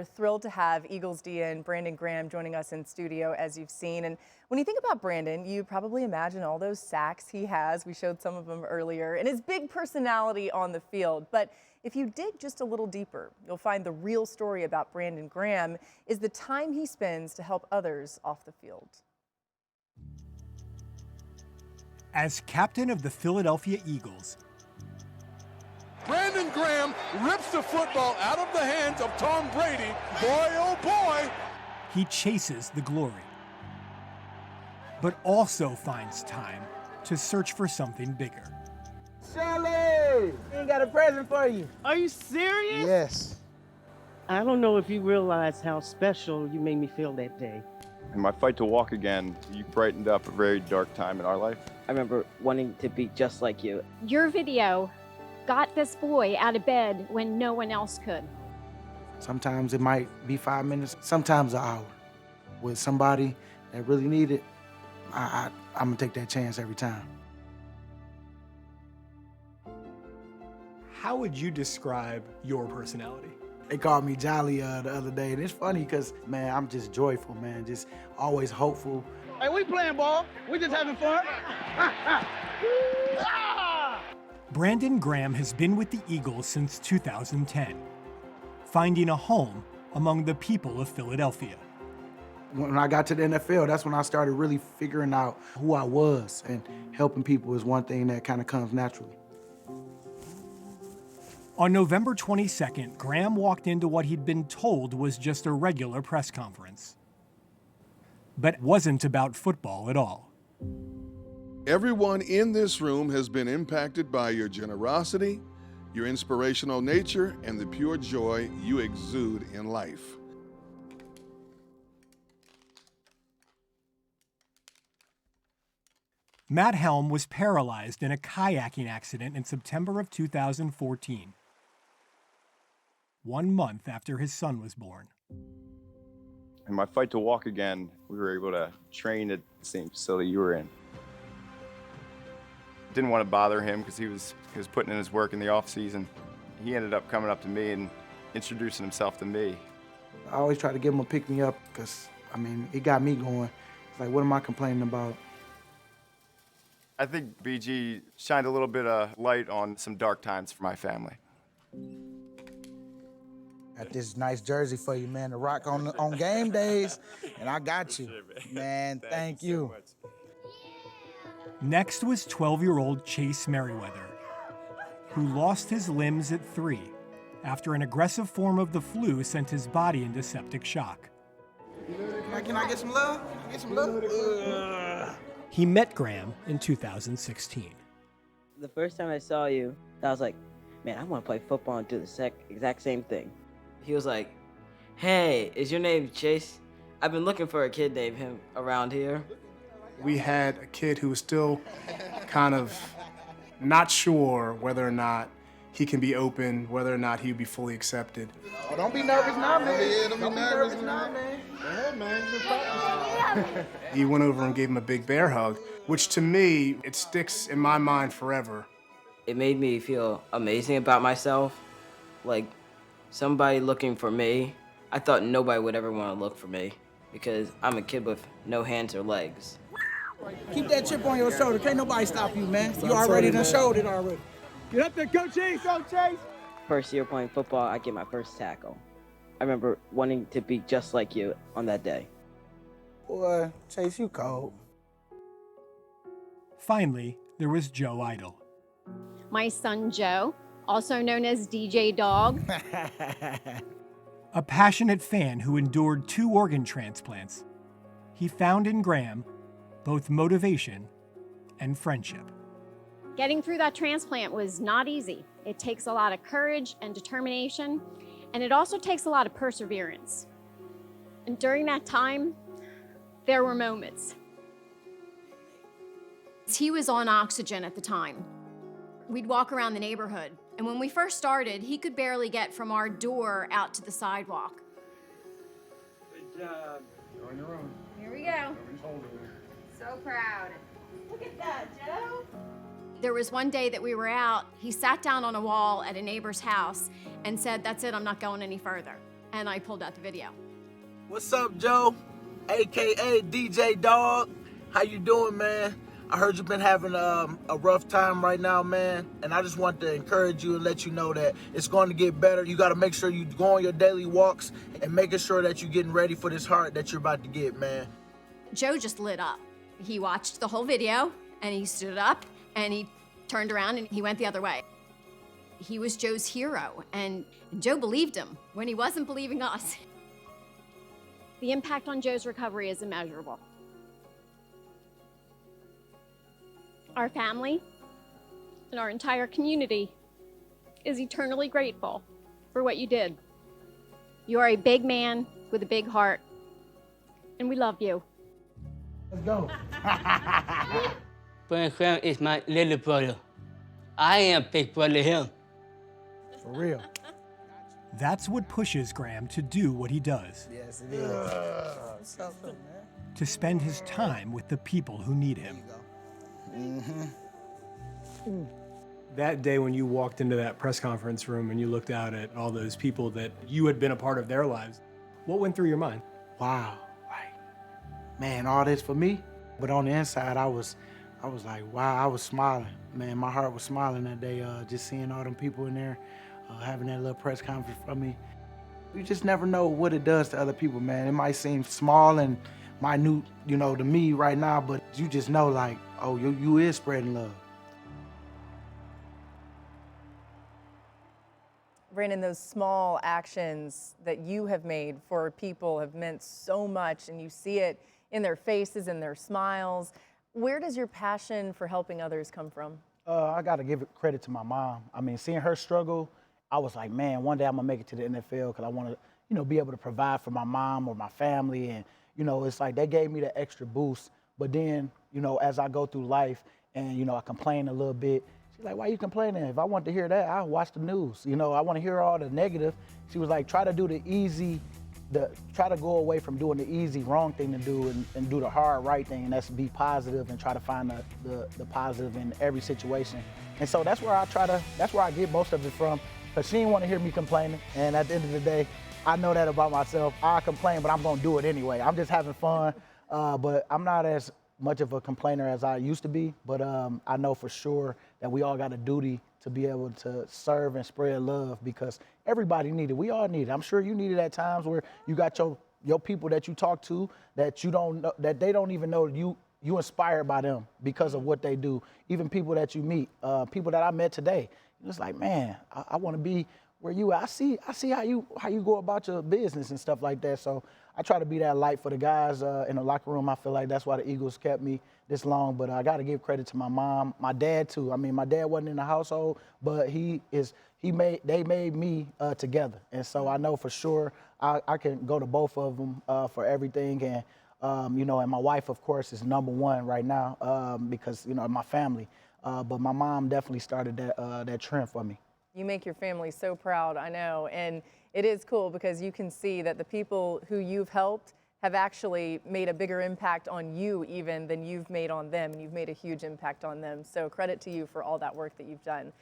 We're thrilled to have Eagles DN Brandon Graham joining us in studio, as you've seen. And when you think about Brandon, you probably imagine all those sacks he has. We showed some of them earlier, and his big personality on the field. But if you dig just a little deeper, you'll find the real story about Brandon Graham is the time he spends to help others off the field. As captain of the Philadelphia Eagles, Brandon Graham rips the football out of the hands of Tom Brady. Boy, oh boy! he chases the glory, but also finds time to search for something bigger. Shelly, we got a present for you. Are you serious? Yes. I don't know if you realize how special you made me feel that day. In my fight to walk again, you brightened up a very dark time in our life. I remember wanting to be just like you. Your video got this boy out of bed when no one else could. Sometimes it might be 5 minutes, sometimes an hour. With somebody that really need it, I'm gonna take that chance every time. How would you describe your personality? They called me Jolly the other day, and it's funny because, man, I'm just joyful, man, just always hopeful. Hey, we playing ball. We just having fun. Brandon Graham has been with the Eagles since 2010, finding a home among the people of Philadelphia. When I got to the NFL, that's when I started really figuring out who I was, and helping people is one thing that kind of comes naturally. On November 22nd, Graham walked into what he'd been told was just a regular press conference, but wasn't about football at all. Everyone in this room has been impacted by your generosity, your inspirational nature, and the pure joy you exude in life. Matt Helm was paralyzed in a kayaking accident in September of 2014, 1 month after his son was born. In my fight to walk again, we were able to train at the same facility you were in. Didn't want to bother him because he was putting in his work in the off season. He ended up coming up to me and introducing himself to me. I always try to give him a pick me up because, I mean, it got me going. It's like, what am I complaining about? I think BG shined a little bit of light on some dark times for my family. Got this nice jersey for you, man, to rock on game days, and I got you. Man, thank you. Next was 12-year-old Chase Merriweather, who lost his limbs at 3 after an aggressive form of the flu sent his body into septic shock. Can I get some love? Can I get some love? He met Graham in 2016. The first time I saw you, I was like, man, I want to play football and do the exact same thing. He was like, hey, is your name Chase? I've been looking for a kid named him around here. We had a kid who was still kind of not sure whether or not he can be open, whether or not he would be fully accepted. Oh, don't be nervous now, man. Don't be nervous now, man. Go ahead, man. He went over and gave him a big bear hug, which to me, it sticks in my mind forever. It made me feel amazing about myself, like somebody looking for me. I thought nobody would ever want to look for me because I'm a kid with no hands or legs. Keep that chip on your shoulder. Can't nobody stop you, man. You already done showed it already. Get up there, go Chase, go Chase. First year playing football, I get my first tackle. I remember wanting to be just like you on that day. Boy, Chase, you cold. Finally, there was Joe Idle. My son Joe, also known as DJ Dog. A passionate fan who endured 2 organ transplants, he found in Graham both motivation and friendship. Getting through that transplant was not easy. It takes a lot of courage and determination, and it also takes a lot of perseverance. And during that time, there were moments. He was on oxygen at the time. We'd walk around the neighborhood, and when we first started, he could barely get from our door out to the sidewalk. Good job. You're on your own. Here we go. So proud. Look at that, Joe. There was one day that we were out, he sat down on a wall at a neighbor's house and said, that's it, I'm not going any further. and I pulled out the video. What's up, Joe? AKA DJ Dog. How you doing, man? I heard you've been having a rough time right now, man. And I just want to encourage you and let you know that it's going to get better. You got to make sure you go on your daily walks and making sure that you're getting ready for this heart that you're about to get, man. Joe just lit up. He watched the whole video, and he stood up, and he turned around, and he went the other way. He was Joe's hero, and Joe believed him when he wasn't believing us. The impact on Joe's recovery is immeasurable. Our family and our entire community is eternally grateful for what you did. You are a big man with a big heart, and we love you. Let's go. Graham is my little brother. I am big brother to him. For real. That's what pushes Graham to do what he does. Yes, it is. What's up, man? To spend his time with the people who need him. That day when you walked into that press conference room and you looked out at all those people that you had been a part of their lives, what went through your mind? Wow, like, man, all this for me? But on the inside, I was like, wow, I was smiling. Man, my heart was smiling that day, just seeing all them people in there, having that little press conference for me. You just never know what it does to other people, man. It might seem small and minute, you know, to me right now, but you just know, like, oh, you is spreading love. Brandon, those small actions that you have made for people have meant so much, and you see it in their faces and their smiles. Where does your passion for helping others come from? I got to give credit to my mom. I mean, seeing her struggle, I was like, man, one day I'm going to make it to the NFL because I want to, you know, be able to provide for my mom or my family. And, you know, it's like they gave me the extra boost. But then, you know, as I go through life and, you know, I complain a little bit, she's like, why you complaining? If I want to hear that, I'll watch the news. You know, I want to hear all the negative. She was like, try to do the easy, try to go away from doing the easy wrong thing to do and do the hard right thing, and that's be positive and try to find the positive in every situation. And so that's where I get most of it from, because she didn't want to hear me complaining. And at the end of the day, I know that about myself. I complain, but I'm gonna do it anyway. I'm just having fun, but I'm not as much of a complainer as I used to be, but I know for sure that we all got a duty to be able to serve and spread love, because everybody need it. We all need it. I'm sure you need it at times where you got your people that you talk to that you don't know, that they don't even know you inspired by them because of what they do. Even people that you meet, people that I met today, it's like, man, I want to be where you at. I see how you go about your business and stuff like that. So I try to be that light for the guys in the locker room. I feel like that's why the Eagles kept me this long. But I got to give credit to my mom, my dad too. I mean, my dad wasn't in the household, but they made me together. And so I know for sure I can go to both of them for everything. And you know, and my wife, of course, is number one right now because, you know, my family. But my mom definitely started that trend for me. You make your family so proud, I know. And it is cool because you can see that the people who you've helped have actually made a bigger impact on you even than you've made on them, and you've made a huge impact on them. So credit to you for all that work that you've done.